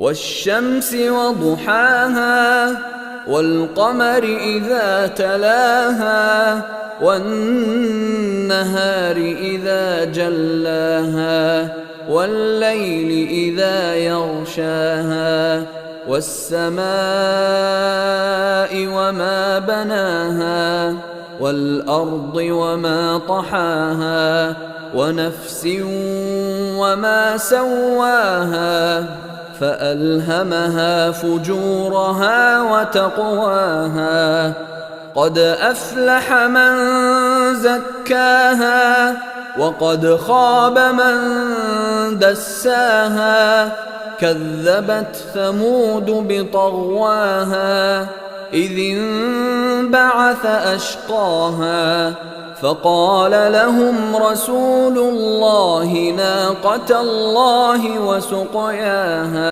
والشمس وضحاها والقمر إذا تلاها والنهار إذا جلاها والليل إذا يغشاها والسماء وما بناها والأرض وما طحاها ونفس وما سواها فألهمها فجورها وتقواها قد أفلح من زكاها وقد خاب من دساها كذبت ثمود بطغواها إذ انبعث أشقاها فقال لهم رسول الله ناقة الله وسقياها